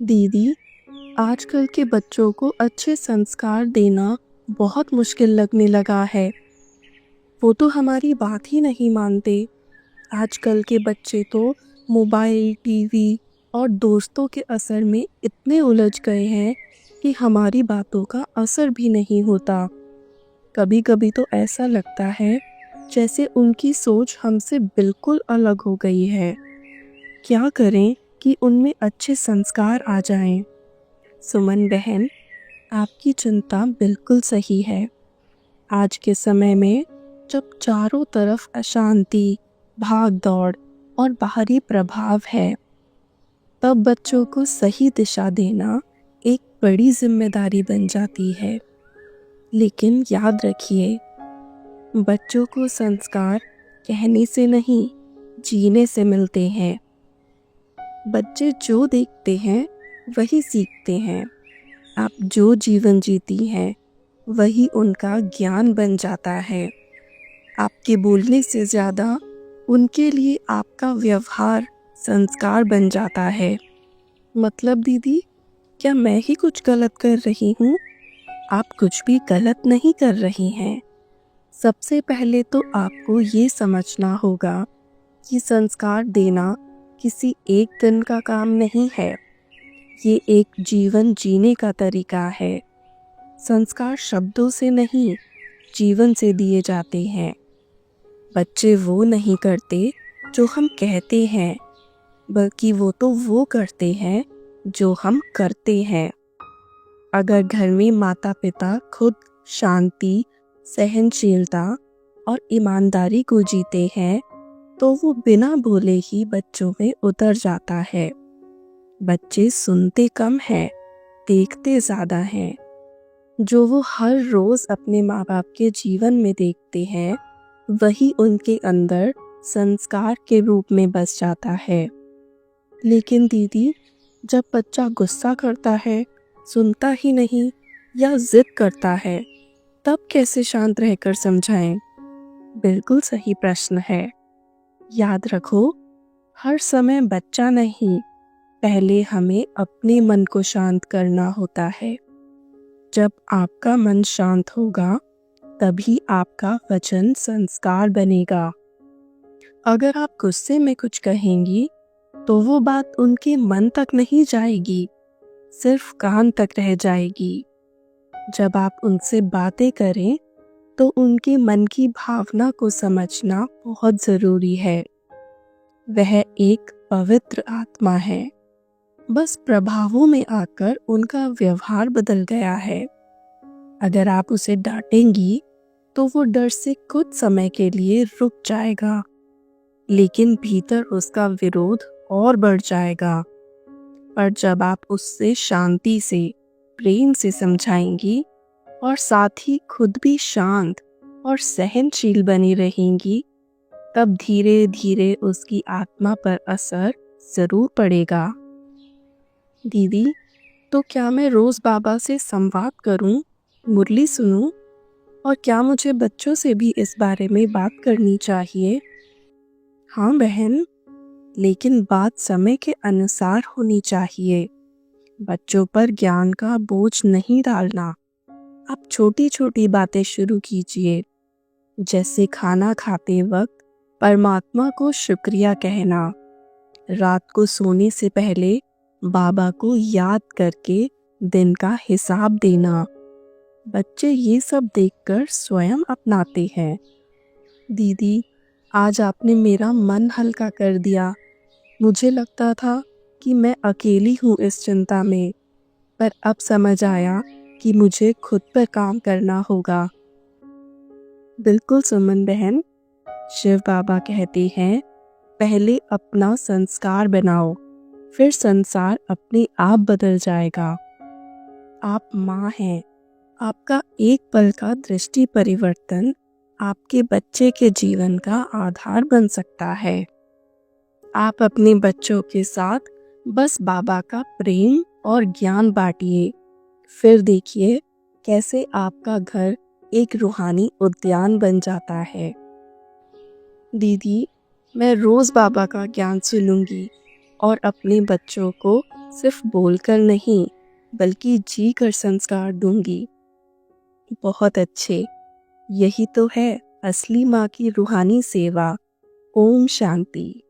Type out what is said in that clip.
दीदी, आजकल के बच्चों को अच्छे संस्कार देना बहुत मुश्किल लगने लगा है। वो तो हमारी बात ही नहीं मानते। आजकल के बच्चे तो मोबाइल, टीवी और दोस्तों के असर में इतने उलझ गए हैं कि हमारी बातों का असर भी नहीं होता। कभी-कभी तो ऐसा लगता है जैसे उनकी सोच हमसे बिल्कुल अलग हो गई है। क्या करें कि उनमें अच्छे संस्कार आ जाएं? सुमन बहन, आपकी चिंता बिल्कुल सही है। आज के समय में जब चारों तरफ अशांति, भाग-दौड़ और बाहरी प्रभाव है, तब बच्चों को सही दिशा देना एक बड़ी जिम्मेदारी बन जाती है। लेकिन याद रखिए, बच्चों को संस्कार कहने से नहीं, जीने से मिलते हैं। बच्चे जो देखते हैं, वही सीखते हैं। आप जो जीवन जीती हैं, वही उनका ज्ञान बन जाता है। आपके बोलने से ज़्यादा उनके लिए आपका व्यवहार संस्कार बन जाता है। मतलब दीदी, क्या मैं ही कुछ गलत कर रही हूँ? आप कुछ भी गलत नहीं कर रही हैं। सबसे पहले तो आपको ये समझना होगा कि संस्कार देना किसी एक दिन का काम नहीं है। ये एक जीवन जीने का तरीका है। संस्कार शब्दों से नहीं, जीवन से दिए जाते हैं। बच्चे वो नहीं करते जो हम कहते हैं, बल्कि वो करते हैं जो हम करते हैं। अगर घर में माता-पिता खुद शांति, सहनशीलता और ईमानदारी को जीते हैं, तो वो बिना बोले ही बच्चों में उतर जाता है। बच्चे सुनते कम हैं, देखते ज़्यादा हैं। जो वो हर रोज़ अपने माँ-बाप के जीवन में देखते हैं, वही उनके अंदर संस्कार के रूप में बस जाता है। लेकिन दीदी, जब बच्चा गुस्सा करता है, सुनता ही नहीं या जिद करता है, तब कैसे शांत रहकर समझाएं? बिल्कुल सही प्रश्न है। याद रखो, हर समय बच्चा नहीं, पहले हमें अपने मन को शांत करना होता है। जब आपका मन शांत होगा, तभी आपका वचन संस्कार बनेगा। अगर आप गुस्से में कुछ कहेंगी, तो वो बात उनके मन तक नहीं जाएगी, सिर्फ कान तक रह जाएगी। जब आप उनसे बातें करें, तो उनके मन की भावना को समझना बहुत ज़रूरी है। वह एक पवित्र आत्मा है, बस प्रभावों में आकर उनका व्यवहार बदल गया है। अगर आप उसे डांटेंगी, तो वो डर से कुछ समय के लिए रुक जाएगा, लेकिन भीतर उसका विरोध और बढ़ जाएगा। पर जब आप उससे शांति से, प्रेम से समझाएंगी और साथ ही खुद भी शांत और सहनशील बनी रहेंगी, तब धीरे धीरे उसकी आत्मा पर असर जरूर पड़ेगा। दीदी, तो क्या मैं रोज बाबा से संवाद करूं, मुरली सुनूं, और क्या मुझे बच्चों से भी इस बारे में बात करनी चाहिए? हाँ बहन, लेकिन बात समय के अनुसार होनी चाहिए। बच्चों पर ज्ञान का बोझ नहीं डालना। आप छोटी छोटी बातें शुरू कीजिए, जैसे खाना खाते वक्त परमात्मा को शुक्रिया कहना, रात को सोने से पहले बाबा को याद करके दिन का हिसाब देना। बच्चे ये सब देखकर स्वयं अपनाते हैं। दीदी, आज आपने मेरा मन हल्का कर दिया। मुझे लगता था कि मैं अकेली हूँ इस चिंता में, पर अब समझ आया कि मुझे खुद पर काम करना होगा। बिल्कुल सुमन बहन, शिव बाबा कहते हैं, पहले अपना संस्कार बनाओ, फिर संसार अपने आप बदल जाएगा। आप माँ हैं, आपका एक पल का दृष्टि परिवर्तन आपके बच्चे के जीवन का आधार बन सकता है। आप अपने बच्चों के साथ बस बाबा का प्रेम और ज्ञान बांटिए, फिर देखिए कैसे आपका घर एक रूहानी उद्यान बन जाता है। दीदी, मैं रोज बाबा का ज्ञान सुनूंगी और अपने बच्चों को सिर्फ बोलकर नहीं बल्कि जी कर संस्कार दूंगी। बहुत अच्छे। यही तो है असली माँ की रूहानी सेवा। ओम शांति।